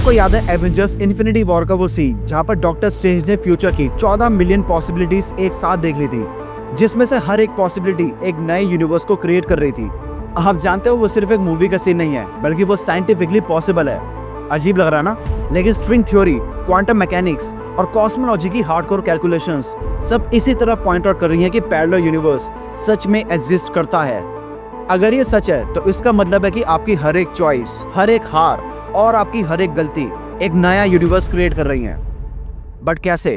आपको याद है एवेंजर्स इन्फिनिटी वॉर का वो सीन जहाँ पर डॉक्टर स्ट्रेंज ने फ्यूचर की 14 मिलियन पॉसिबिलिटीज एक साथ देख ली थी, जिसमें से हर एक पॉसिबिलिटी एक नए यूनिवर्स को क्रिएट कर रही थी। आप जानते हो वो सिर्फ एक मूवी का सीन नहीं है, बल्कि वो साइंटिफिकली पॉसिबल है। अजीब लग रहा ना, लेकिन स्ट्रिंग थ्योरी, क्वांटम मैकेनिक्स और कॉस्मोलॉजी की हार्डकोर कैलकुलेशंस सब इसी तरह पॉइंट आउट कर रही हैं कि पैरेलल यूनिवर्स सच में एग्जिस्ट करता है। अगर ये सच है तो इसका मतलब है कि आपकी हर एक चॉइस, हर एक हार और आपकी हर एक गलती एक नया यूनिवर्स क्रिएट कर रही हैं। बट कैसे?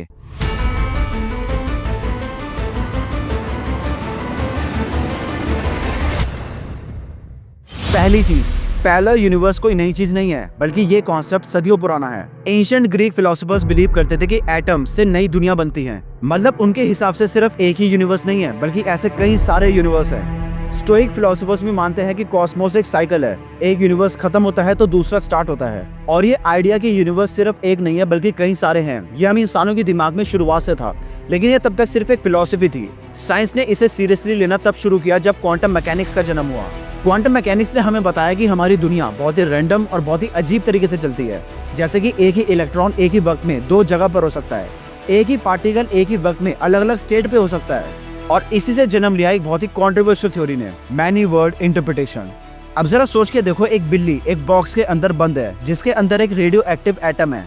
पहली चीज, पैरेलल यूनिवर्स कोई नई चीज नहीं है, बल्कि ये कॉन्सेप्ट सदियों पुराना है। एंशिएंट ग्रीक फिलोसोफर्स बिलीव करते थे कि एटम से नई दुनिया बनती है। मतलब उनके हिसाब से सिर्फ एक ही यूनिवर्स नहीं है, बल्कि ऐसे कई सारे यूनिवर्स हैं। स्टोइक फिलोसोफर्स भी मानते हैं कि कॉस्मोस एक साइकिल है, एक यूनिवर्स खत्म होता है तो दूसरा स्टार्ट होता है। और ये आइडिया कि यूनिवर्स सिर्फ एक नहीं है बल्कि कई सारे हैं, ये हम इंसानों के दिमाग में शुरुआत से था, लेकिन ये तब तक सिर्फ एक फिलॉसफी थी। साइंस ने इसे सीरियसली लेना तब शुरू किया जब क्वांटम मैकेनिक्स का जन्म हुआ। क्वांटम मैकेनिक्स ने हमें बताया कि हमारी दुनिया बहुत ही रैंडम और बहुत ही अजीब तरीके से चलती है। जैसे कि एक ही इलेक्ट्रॉन एक ही वक्त में दो जगह पर हो सकता है, एक ही पार्टिकल एक ही वक्त में अलग अलग स्टेट पे हो सकता है। और इसी से जन्म लिया एक बहुत ही कॉन्ट्रोवर्शियल थ्योरी ने, मैनी वर्ड इंटरप्रिटेशन। अब जरा सोच के देखो, एक बिल्ली एक बॉक्स के अंदर बंद है जिसके अंदर एक रेडियो एक्टिव एटम है।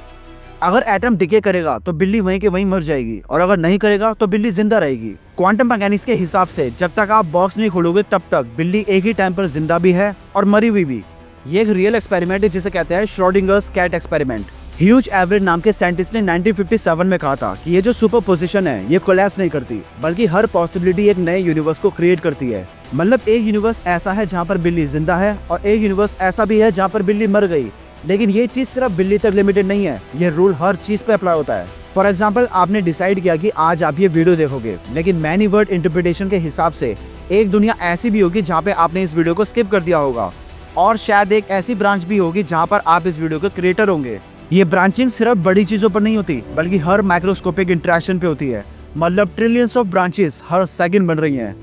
अगर एटम डिके करेगा तो बिल्ली वहीं के वहीं मर जाएगी, और अगर नहीं करेगा तो बिल्ली जिंदा रहेगी। क्वांटम मैकेनिक्स के हिसाब से जब तक आप बॉक्स नहीं खोलोगे तब तक बिल्ली एक ही टाइम पर जिंदा भी है और मरी हुई भी। ये एक रियल एक्सपेरिमेंट है जिसे कहते हैं Schrodinger's cat experiment. Hugh Everett नाम के साइंटिस्ट ने 1957 में कहा था कि ये जो सुपरपोजिशन है ये कोलैप्स नहीं करती, बल्कि हर पॉसिबिलिटी एक नए यूनिवर्स को क्रिएट करती है। मतलब एक यूनिवर्स ऐसा है जहाँ पर बिल्ली जिंदा है और एक यूनिवर्स ऐसा भी है जहाँ पर बिल्ली मर गई। लेकिन ये चीज सिर्फ बिल्ली तक लिमिटेड नहीं है, ये रूल हर चीज पे अप्लाई होता है। फॉर एग्जाम्पल, आपने डिसाइड किया कि आज आप ये वीडियो देखोगे, लेकिन मैनी वर्ड इंटरप्रिटेशन के हिसाब से एक दुनिया ऐसी भी होगी जहाँ पे आपने इस वीडियो को स्किप कर दिया होगा, और शायद एक ऐसी ब्रांच भी होगी जहाँ पर आप इस वीडियो के क्रिएटर होंगे। ये ब्रांचिंग सिर्फ बड़ी चीजों पर नहीं होती, बल्कि हर माइक्रोस्कोपिक इंटरेक्शन पे होती है। मतलब trillions of branches her second बन रही हैं।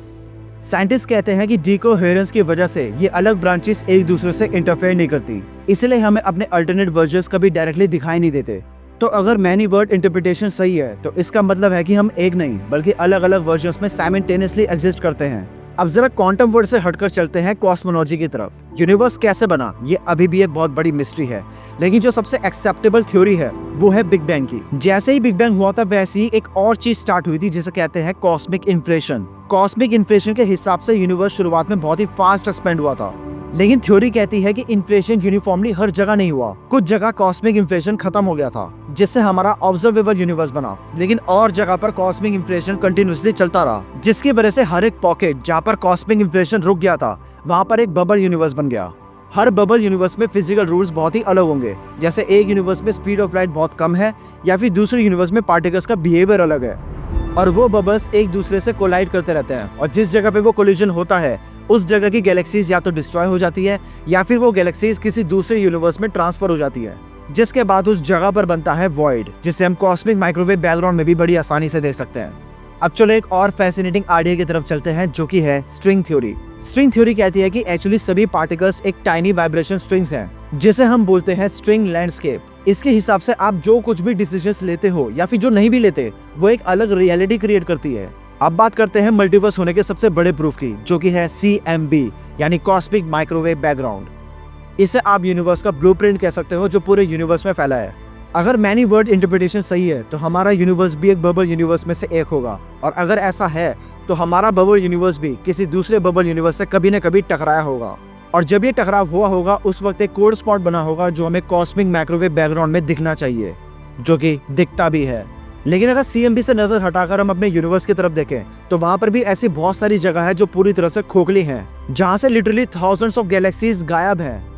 साइंटिस्ट कहते हैं कि डिकोहेरेंस की वजह से ये अलग ब्रांचेस एक दूसरे से इंटरफेयर नहीं करती, इसलिए हमें अपने अल्टरनेट वर्जन्स कभी डायरेक्टली दिखाई नहीं देते। तो अगर मैनी वर्ड इंटरप्रिटेशन सही है तो इसका मतलब है कि हम एक नहीं बल्कि अलग अलग वर्जन्स में साइमल्टेनियसली एग्जिस्ट करते हैं। अब जरा क्वांटम वर्ड से हटकर चलते हैं कॉस्मोलॉजी की तरफ। यूनिवर्स कैसे बना ये अभी भी एक बहुत बड़ी मिस्ट्री है, लेकिन जो सबसे एक्सेप्टेबल थ्योरी है वो है बिग बैंग की। जैसे ही बिग बैंग हुआ था वैसे ही एक और चीज स्टार्ट हुई थी जिसे कहते हैं कॉस्मिक इन्फ्लेशन। कॉस्मिक इन्फ्लेशन के हिसाब से यूनिवर्स शुरुआत में बहुत ही फास्ट एक्सपेंड हुआ था, लेकिन थ्योरी कहती है कि इन्फ्लेशन यूनिफॉर्मली हर जगह नहीं हुआ। कुछ जगह कॉस्मिक इन्फ्लेशन खत्म हो गया था जिससे हमारा ऑब्जर्वेबल यूनिवर्स बना, लेकिन और जगह पर कॉस्मिक इन्फ्लेशन कंटिन्यूअसली चलता रहा, जिसकी वजह से हर एक पॉकेट जहाँ पर कॉस्मिक इन्फ्लेशन रुक गया था वहाँ पर एक बबल यूनिवर्स बन गया। हर बबल यूनिवर्स में फिजिकल रूल्स बहुत ही अलग होंगे, जैसे एक यूनिवर्स में स्पीड ऑफ लाइट बहुत कम है, या फिर दूसरे यूनिवर्स में पार्टिकल्स का बिहेवियर अलग है, और वो बबल्स एक दूसरे से कोलाइड करते रहते हैं, और जिस जगह पे वो कोलिजन होता है उस जगह की गैलेक्सीज या तो डिस्ट्रॉय हो जाती है या फिर वो गैलेक्सीज किसी दूसरे यूनिवर्स में ट्रांसफर हो जाती है, जिसके बाद उस जगह पर बनता है वॉइड, जिसे हम कॉस्मिक माइक्रोवेव बैकग्राउंड में भी बड़ी आसानी से देख सकते हैं। अब चलो एक और फैसिनेटिंग आइडिया की तरफ चलते हैं जो कि है स्ट्रिंग थ्योरी। स्ट्रिंग थ्योरी कहती है कि एक्चुअली सभी पार्टिकल्स एक टाइनी वाइब्रेशन स्ट्रिंग्स हैं, जिसे हम बोलते हैं स्ट्रिंग लैंडस्केप। इसके हिसाब से आप जो कुछ भी डिसीजंस लेते हो या फिर जो नहीं भी लेते, वो एक अलग रियलिटी क्रिएट करती है। अब बात करते हैं मल्टीवर्स होने के सबसे बड़े प्रूफ की, जो कि है CMB यानी कॉस्मिक माइक्रोवेव बैकग्राउंड। इसे आप यूनिवर्स का ब्लूप्रिंट कह सकते हो जो पूरे यूनिवर्स में फैला है। अगर मैनी वर्ड इंटरप्रिटेशन सही है तो हमारा यूनिवर्स भी एक बबल यूनिवर्स में से एक होगा, और अगर ऐसा है तो हमारा बबल यूनिवर्स भी किसी दूसरे बबल यूनिवर्स से कभी न कभी टकराया होगा, और जब ये टकराव हुआ होगा उस वक्त एक कोल्ड स्पॉट बना होगा जो हमें कॉस्मिक माइक्रोवेव बैकग्राउंड में दिखना चाहिए, जो कि दिखता भी है। लेकिन अगर CMB से नजर हटाकर हम अपने यूनिवर्स की तरफ देखें तो वहां पर भी ऐसी बहुत सारी जगह है जो पूरी तरह से खोखली हैं, जहां से लिटरली थाउजेंड्स ऑफ गैलेक्सीज गायब हैं।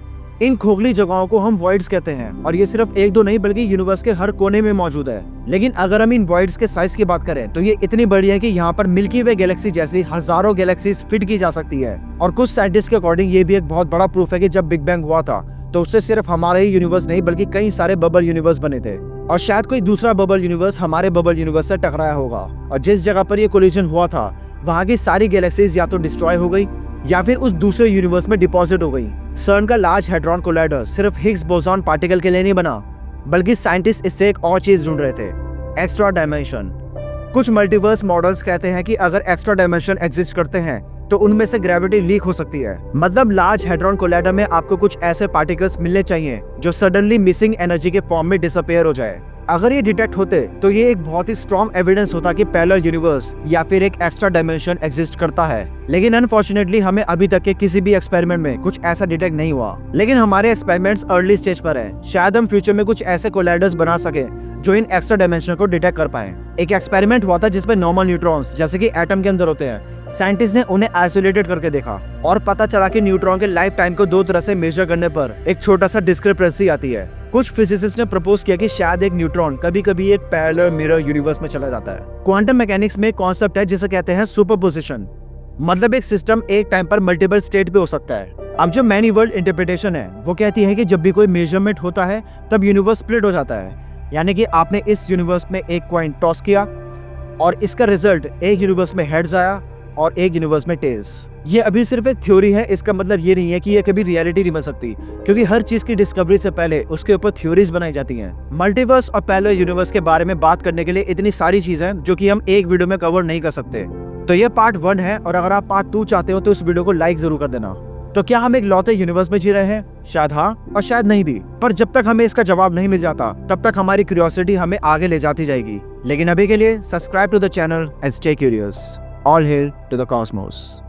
इन खोखली जगहों को हम वॉइड्स कहते हैं, और ये सिर्फ एक दो नहीं बल्कि यूनिवर्स के हर कोने में मौजूद है। लेकिन अगर हम इन वॉइड्स के साइज की बात करें तो ये इतनी बड़ी है कि यहाँ पर मिल्की वे गैलेक्सी जैसी हजारों गैलेक्सीज फिट की जा सकती है। और कुछ साइंटिस्ट के अकॉर्डिंग ये भी एक बहुत बड़ा प्रूफ है कि जब बिग बैंग हुआ था तो उससे सिर्फ हमारे ही यूनिवर्स नहीं बल्कि कई सारे बबल यूनिवर्स बने थे, और शायद कोई दूसरा बबल यूनिवर्स हमारे बबल यूनिवर्स से टकराया होगा, और जिस जगह पर ये कोलिजन हुआ था वहाँ की सारी गैलेक्सीज या तो डिस्ट्रॉय हो गई या फिर उस दूसरे यूनिवर्स में डिपॉजिट हो गई। सर्न का लार्ज हैड्रॉन कोलाइडर सिर्फ हिग्स बोसॉन पार्टिकल के लिए नहीं बना, बल्कि साइंटिस्ट इससे एक और चीज ढूंढ रहे थे, एक्स्ट्रा डायमेंशन। कुछ मल्टीवर्स मॉडल्स कहते हैं कि अगर एक्स्ट्रा डायमेंशन एग्जिस्ट करते हैं तो उनमें से ग्रेविटी लीक हो सकती है। मतलब लार्ज हैड्रॉन कोलाइडर में आपको कुछ ऐसे पार्टिकल्स मिलने चाहिए जो सडनली मिसिंग एनर्जी के फॉर्म में डिसअपीयर हो जाए। अगर ये डिटेक्ट होते तो ये एक बहुत ही स्ट्रॉन्ग एविडेंस होता कि पैरेलल यूनिवर्स या फिर एक एक्स्ट्रा डायमेंशन एग्जिस्ट करता है। लेकिन अनफॉर्चुनेटली हमें अभी तक के किसी भी एक्सपेरिमेंट में कुछ ऐसा डिटेक्ट नहीं हुआ। लेकिन हमारे एक्सपेरिमेंट्स अर्ली स्टेज पर है, शायद हम फ्यूचर में कुछ ऐसे कोलाइडर्स बना सके जो इन एक्स्ट्रा डायमेंशन को डिटेक्ट कर पाए। एक एक्सपेरिमेंट हुआ था जिसमें नॉर्मल न्यूट्रॉन्स जैसे कि एटम के अंदर होते हैं, साइंटिस्ट ने उन्हें आइसोलेटेड करके देखा और पता चला कि न्यूट्रॉन के लाइफ टाइम को दो तरह से मेजर करने पर एक छोटा सा डिस्क्रिपेंसी आती है। कुछ फिजिसिस्ट ने प्रपोज किया कि शायद एक न्यूट्रॉन कभी कभी एक पैरेलल मिरर यूनिवर्स में चला जाता है। क्वांटम मैकेनिक्स में कॉन्सेप्ट है जिसे कहते हैं सुपरपोजिशन, मतलब एक सिस्टम एक टाइम पर मल्टीपल स्टेट पे हो सकता है। अब जो मैनी वर्ल्ड इंटरप्रिटेशन है वो कहती है कि जब भी कोई मेजरमेंट होता है तब यूनिवर्स स्प्लिट हो जाता है, यानी कि आपने इस यूनिवर्स में एक कॉइन टॉस किया और इसका रिजल्ट एक यूनिवर्स में हेड्स आया और एक यूनिवर्स में टेल्स। ये अभी सिर्फ एक थ्योरी है, इसका मतलब ये नहीं है कि ये कभी रियलिटी नहीं बन सकती, क्योंकि हर चीज की डिस्कवरी से पहले उसके ऊपर थ्योरीज बनाई जाती हैं। मल्टीवर्स और पैरेलल यूनिवर्स के बारे में बात करने के लिए इतनी सारी चीजें हैं जो कि हम एक वीडियो में कवर नहीं कर सकते। तो ये पार्ट 1 है और अगर आप पार्ट 2 चाहते हो तो इस वीडियो को लाइक जरूर कर देना। तो क्या हम एक लौते यूनिवर्स में जी रहे हैं? शायद हाँ और शायद नहीं भी, पर जब तक हमें इसका जवाब नहीं मिल जाता तब तक हमारी क्यूरियोसिटी हमें आगे ले जाती जाएगी। लेकिन अभी के लिए subscribe to the channel and stay curious. All hail to the Cosmos.